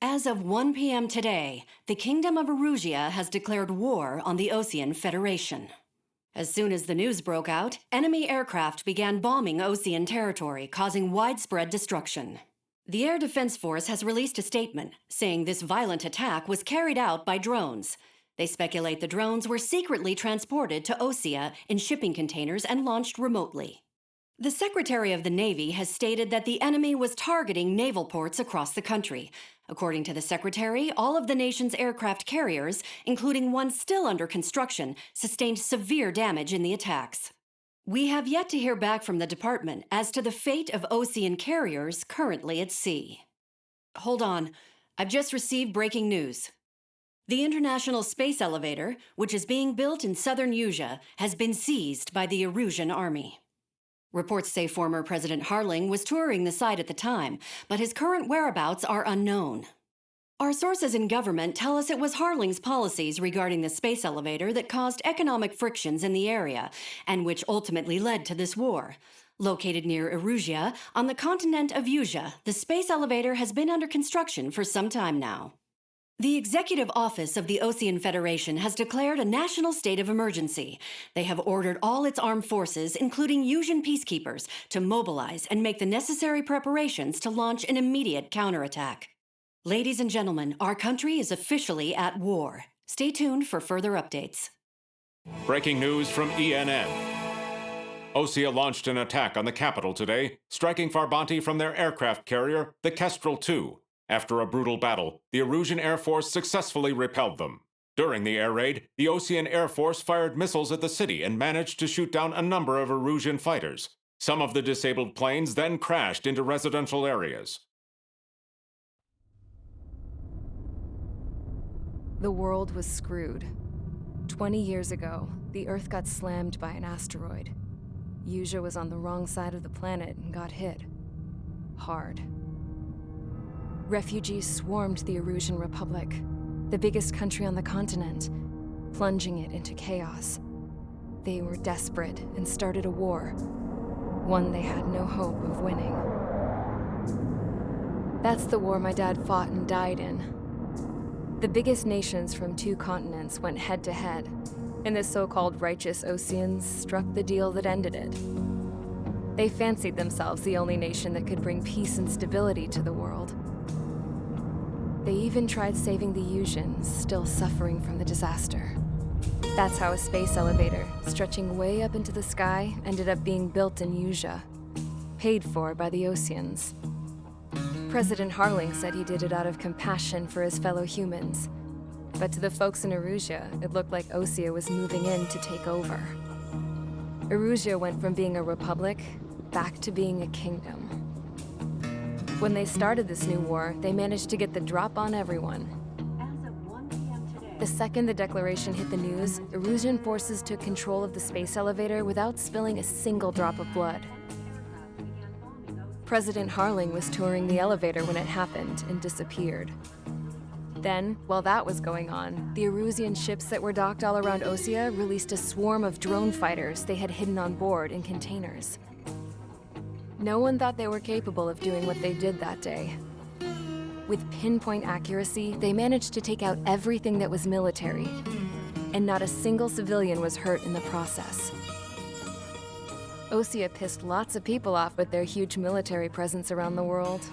As of 1 p.m. today, the Kingdom of Erusia has declared war on the Osean Federation. As soon as the news broke out, enemy aircraft began bombing Osean territory, causing widespread destruction. The Air Defense Force has released a statement saying this violent attack was carried out by drones. They speculate the drones were secretly transported to Osea in shipping containers and launched remotely. The Secretary of the Navy has stated that the enemy was targeting naval ports across the country. According to the Secretary, all of the nation's aircraft carriers, including one still under construction, sustained severe damage in the attacks. We have yet to hear back from the department as to the fate of Osean carriers currently at sea. Hold on, I've just received breaking news. The International Space Elevator, which is being built in southern Usea, has been seized by the Erusian Army. Reports say former President Harling was touring the site at the time, but his current whereabouts are unknown. Our sources in government tell us it was Harling's policies regarding the space elevator that caused economic frictions in the area, and which ultimately led to this war. Located near Erusia, on the continent of Usea, the space elevator has been under construction for some time now. The Executive Office of the Osean Federation has declared a national state of emergency. They have ordered all its armed forces, including Usean peacekeepers, to mobilize and make the necessary preparations to launch an immediate counterattack. Ladies and gentlemen, our country is officially at war. Stay tuned for further updates. Breaking news from ENN. Osea launched an attack on the capital today, striking Farbanti from their aircraft carrier, the Kestrel II. After a brutal battle, the Erusian Air Force successfully repelled them. During the air raid, the Osean Air Force fired missiles at the city and managed to shoot down a number of Erusian fighters. Some of the disabled planes then crashed into residential areas. The world was screwed. 20 years ago, the Earth got slammed by an asteroid. Usea was on the wrong side of the planet and got hit. Hard. Refugees swarmed the Erusian Republic, the biggest country on the continent, plunging it into chaos. They were desperate and started a war, one they had no hope of winning. That's the war my dad fought and died in. The biggest nations from 2 continents went head-to-head, and the so-called righteous Oseans struck the deal that ended it. They fancied themselves the only nation that could bring peace and stability to the world. They even tried saving the Useans, still suffering from the disaster. That's how a space elevator, stretching way up into the sky, ended up being built in Usea, paid for by the Oseans. President Harling said he did it out of compassion for his fellow humans. But to the folks in Erusia, it looked like Osea was moving in to take over. Erusia went from being a republic back to being a kingdom. When they started this new war, they managed to get the drop on everyone. As of 1 p.m. today, The second the declaration hit the news, Erusian forces took control of the space elevator without spilling a single drop of blood. President Harling was touring the elevator when it happened and disappeared. Then, while that was going on, the Erusian ships that were docked all around Osea released a swarm of drone fighters they had hidden on board in containers. No one thought they were capable of doing what they did that day. With pinpoint accuracy, they managed to take out everything that was military, and not a single civilian was hurt in the process. Osea pissed lots of people off with their huge military presence around the world.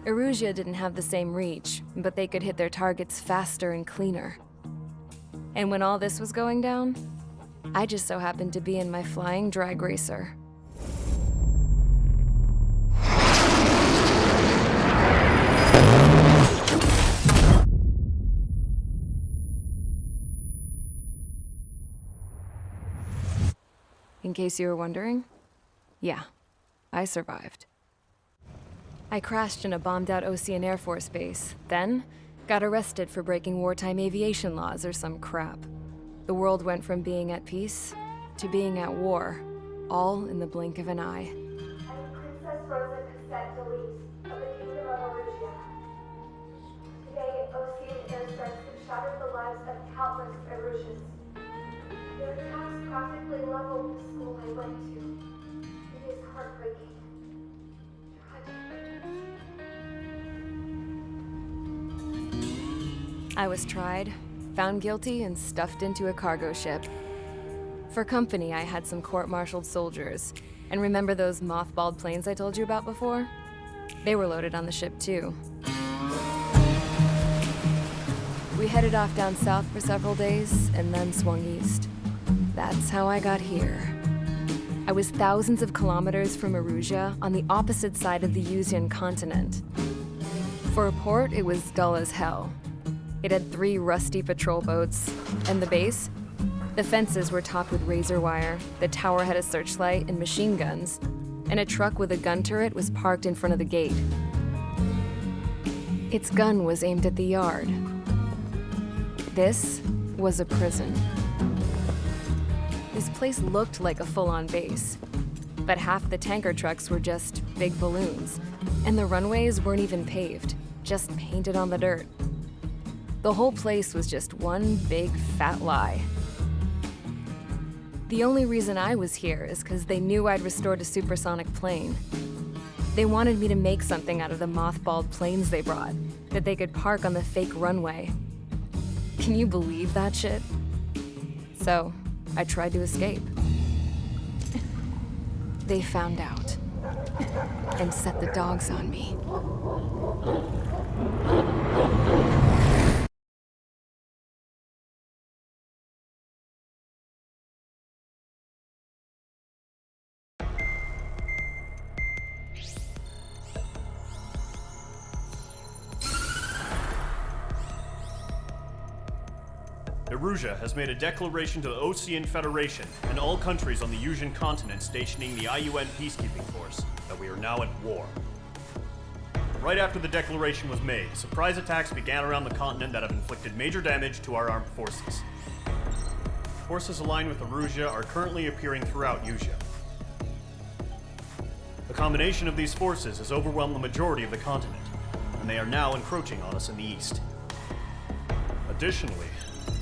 Erusia didn't have the same reach, but they could hit their targets faster and cleaner. And when all this was going down, I just so happened to be in my flying drag racer. In case you were wondering, yeah, I survived. I crashed in a bombed-out Osean Air Force base, then got arrested for breaking wartime aviation laws or some crap. The world went from being at peace to being at war, all in the blink of an eye. I'm Princess Rosa Cassette Delise of the Kingdom of Erusia. Today, Osean airstrikes have shattered the lives of countless Erusians. Their attacks practically leveled the school I went to. It is heartbreaking. Tragic. I was tried, found guilty, and stuffed into a cargo ship. For company, I had some court-martialed soldiers. And remember those mothballed planes I told you about before? They were loaded on the ship, too. We headed off down south for several days, and then swung east. That's how I got here. I was thousands of kilometers from Erusia, on the opposite side of the Yuzian continent. For a port, it was dull as hell. It had 3 rusty patrol boats, and the base? The fences were topped with razor wire, the tower had a searchlight and machine guns, and a truck with a gun turret was parked in front of the gate. Its gun was aimed at the yard. This was a prison. This place looked like a full-on base, but half the tanker trucks were just big balloons, and the runways weren't even paved, just painted on the dirt. The whole place was just one big fat lie. The only reason I was here is because they knew I'd restored a supersonic plane. They wanted me to make something out of the mothballed planes they brought, that they could park on the fake runway. Can you believe that shit? So, I tried to escape. They found out, and set the dogs on me. Erusia has made a declaration to the Ocean Federation and all countries on the Yuzian continent stationing the IUN peacekeeping force that we are now at war. Right after the declaration was made, surprise attacks began around the continent that have inflicted major damage to our armed forces. Forces aligned with Erusia are currently appearing throughout Yusia. The combination of these forces has overwhelmed the majority of the continent, and they are now encroaching on us in the east. Additionally,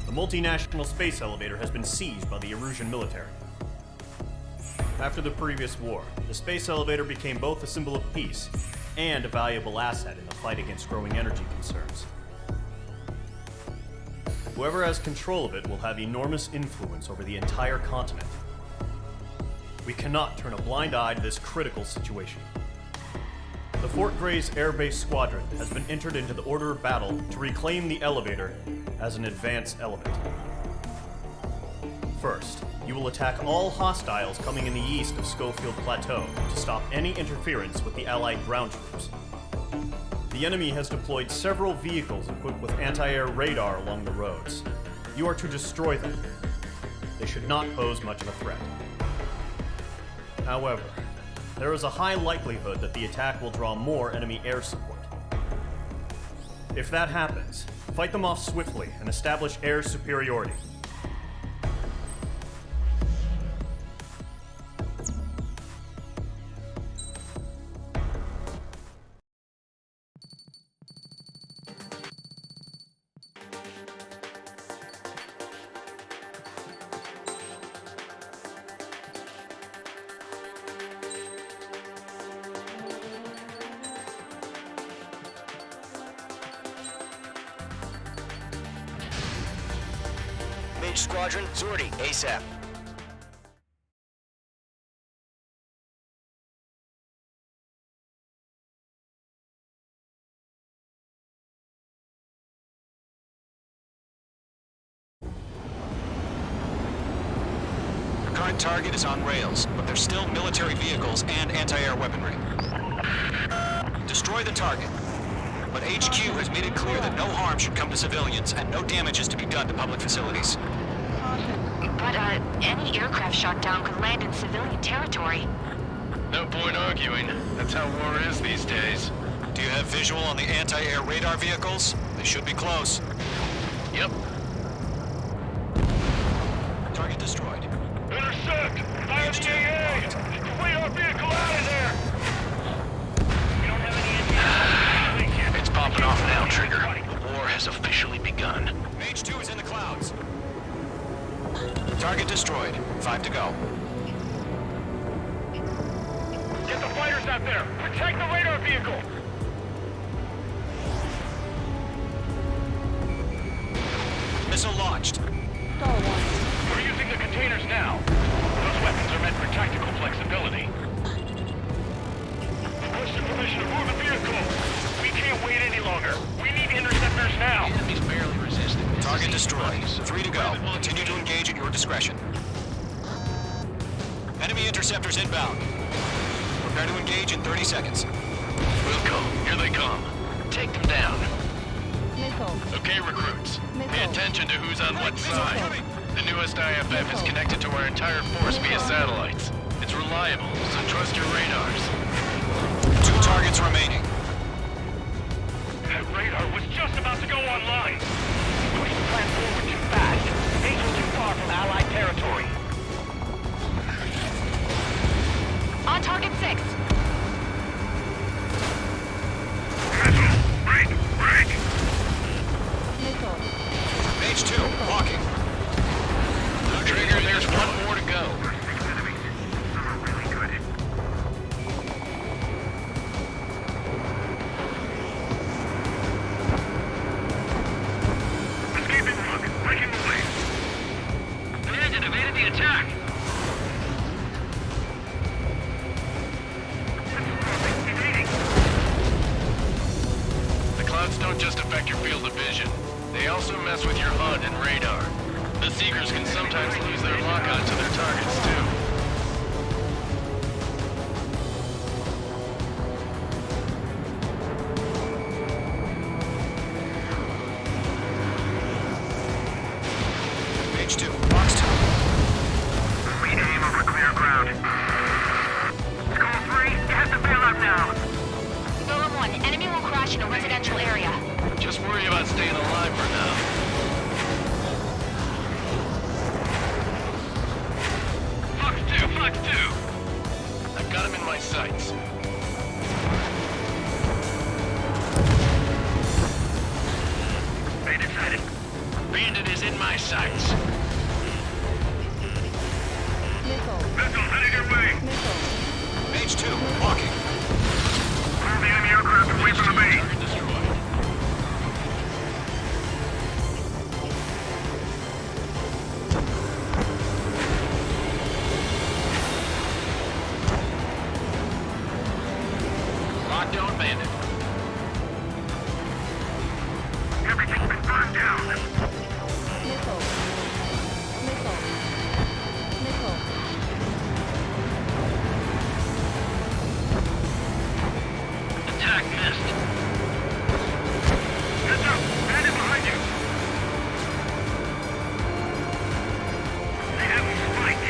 the multinational space elevator has been seized by the Erusian military. After the previous war, the space elevator became both a symbol of peace and a valuable asset in the fight against growing energy concerns. Whoever has control of it will have enormous influence over the entire continent. We cannot turn a blind eye to this critical situation. The Fort Gray's Airbase squadron has been entered into the order of battle to reclaim the elevator as an advance element. First, you will attack all hostiles coming in the east of Schofield Plateau to stop any interference with the Allied ground troops. The enemy has deployed several vehicles equipped with anti-air radar along the roads. You are to destroy them. They should not pose much of a threat. However, there is a high likelihood that the attack will draw more enemy air support. If that happens, fight them off swiftly and establish air superiority. Mage Squadron, Zordi, ASAP. The current target is on rails, but there's still military vehicles and anti-air weaponry. Destroy the target. But HQ has made it clear that no harm should come to civilians and no damage is to be done to public facilities. But, any aircraft shot down could land in civilian territory. No point arguing. That's how war is these days. Do you have visual on the anti-air radar vehicles? They should be close. Yep. Target destroyed. Intercept! Fire the AA! Radar vehicle out of there! You don't have any idea. It's popping off now, Trigger. The war has officially begun. Mage 2 is in the clouds. Target destroyed. 5 to go. Get the fighters out there! Protect the radar vehicle! Missile launched. We're using the containers now. Those weapons are meant for tactical flexibility. Requesting permission to move the vehicle. We can't wait any longer. We need interceptors now. Enemy's barely resisting. Target destroyed. 3 to go. Continue to engage at your discretion. Enemy interceptors inbound. Prepare to engage in 30 seconds. Wilco, here they come. Take them down. Missile. Okay, recruits. Pay Missile. attention to who's on what Missile side. coming. The newest IFF is connected to our entire force via satellites. It's reliable, so trust your radars. 2 targets remaining. That radar was just about to go online. Push the plan forward too fast. Angel too far from Allied territory. On target 6. Break! Missile. Mage 2, walking. Trigger, there's one more to go. Escaping rook, breaking away. Bandit evaded the attack. The clouds don't just affect your field of vision. They also mess with your HUD and radar. The Seekers can sometimes lose their lockout to their targets, too. Mage 2, box 2. We aim over clear ground. Skull 3, you have to bail out now. Golem 1, enemy will crash in a residential area. Just worry about staying alive for now. Fox 2! I've got him in my sights. Bandit sighted. Bandit is in my sights. Missile. Missile heading your way. Missile. Mage 2, walking. Move the enemy aircraft away from the base. Target destroyed. Lockdown bandit. Everything's been burned down. Missile. Missile. Missile. Attack missed. Heads up! Bandit behind you! They have him spiked.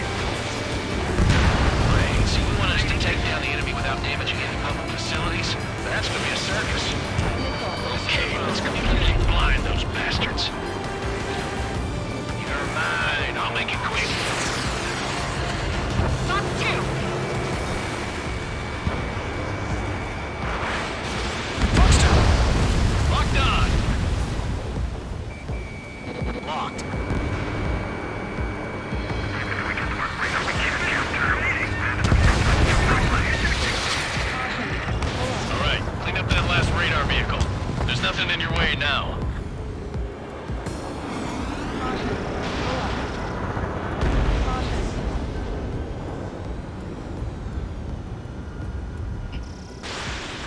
Wait, so you want us to take down the enemy without damaging any public facilities? That's gonna be a circus. Okay, let's completely blind those bastards. You're mine. I'll make it quick. Fox 2. Box 2, Locked on. locked. All right, clean up that last radar vehicle. There's nothing in your way now.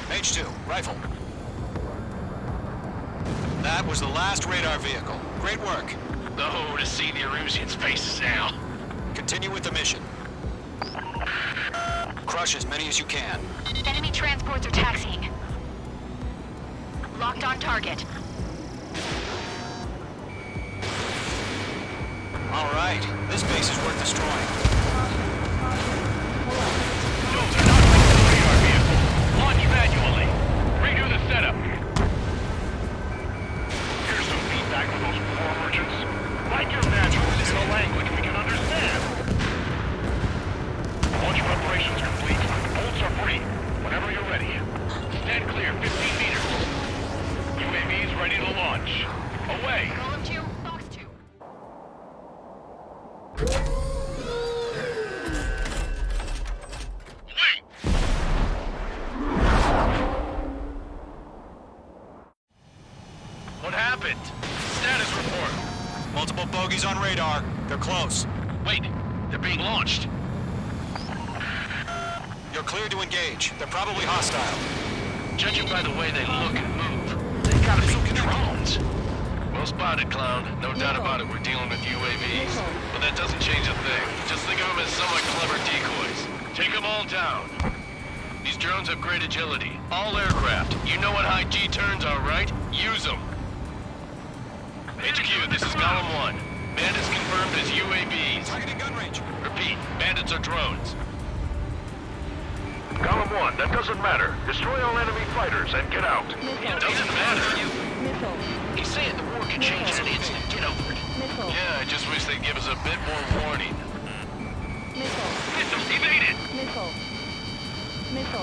Mage 2, rifle. That was the last radar vehicle. Great work. Oh, to see the Erusians' faces now. Continue with the mission. Crush as many as you can. Enemy transports are taxiing. Locked on target. All right, this base is worth destroying. Those are not the radar vehicle. Launch manually. Redo the setup. Here's some feedback from those poor merchants. Like your manual is in a language we can understand. Launch preparations complete. Bolts are free. Whenever you're ready. Stand clear 15 meters. UAVs ready to launch. Away. Golem 2, Fox 2. Wait! What happened? Status report. Multiple bogies on radar. They're close. Wait, they're being launched. You're cleared to engage. They're probably hostile. Judging by the way they look and move, they gotta be drones. Well spotted, clown. No doubt about it, we're dealing with UAVs. But that doesn't change a thing. Just think of them as somewhat clever decoys. Take them all down. These drones have great agility. All aircraft. You know what high G turns are, right? Use them. HQ, this is Column 1. Bandits confirmed as UAVs. Targeting gun range. Repeat, bandits are drones. Column 1, that doesn't matter. Destroy all enemy fighters and get out. It doesn't matter. He's saying the war can change in an instant. Get over it. Yeah, I just wish they'd give us a bit more warning. Missiles evaded!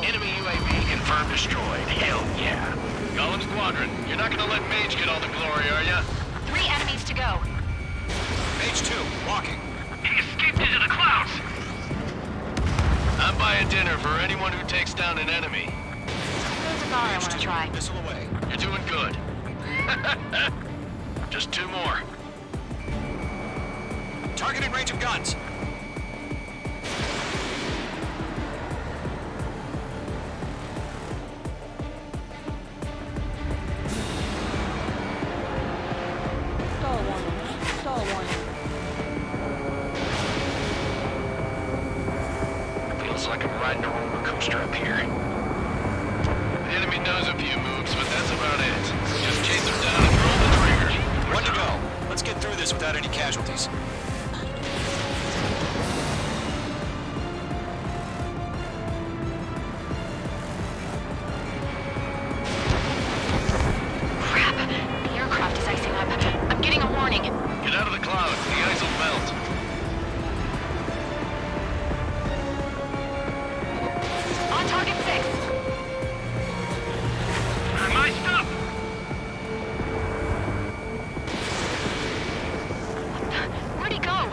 Enemy UAV confirmed destroyed. Hell yeah. Golem Squadron, you're not gonna let Mage get all the glory, are ya? 3 enemies to go. Mage 2, walking. He escaped into the clouds! I'm buying dinner for anyone who takes down an enemy. There's a bar I want to try. Missile away. You're doing good. Just 2 more. Targeting range of guns. Feels like I'm riding a roller coaster up here. The enemy knows a few moves, but that's about it. Just chase them down and roll the trigger. One to go. Let's get through this without any casualties. Crap! The aircraft is icing up. I'm getting a warning. Get out of the clouds. The ice will melt. On target 6. My stuff! Where'd he go?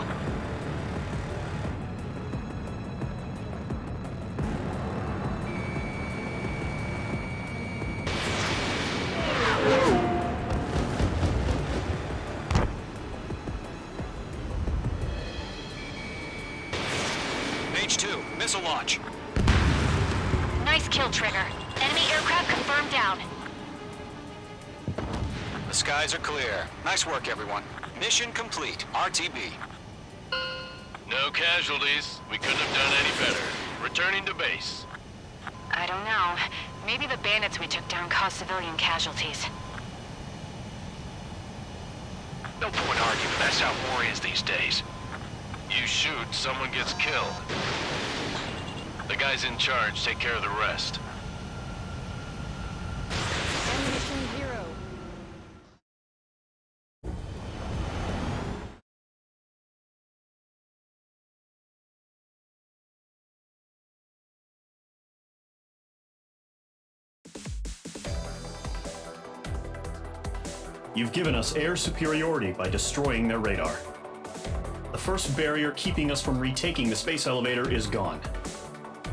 Mage 2, missile launch. Nice kill, Trigger. Enemy aircraft confirmed down. The skies are clear. Nice work, everyone. Mission complete. RTB. No casualties. We couldn't have done any better. Returning to base. I don't know. Maybe the bandits we took down caused civilian casualties. No point arguing. That's how war is these days. You shoot, someone gets killed. The guys in charge take care of the rest. Mission 0. You've given us air superiority by destroying their radar. The first barrier keeping us from retaking the space elevator is gone.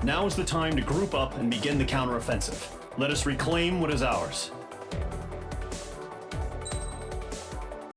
Now is the time to group up and begin the counteroffensive. Let us reclaim what is ours.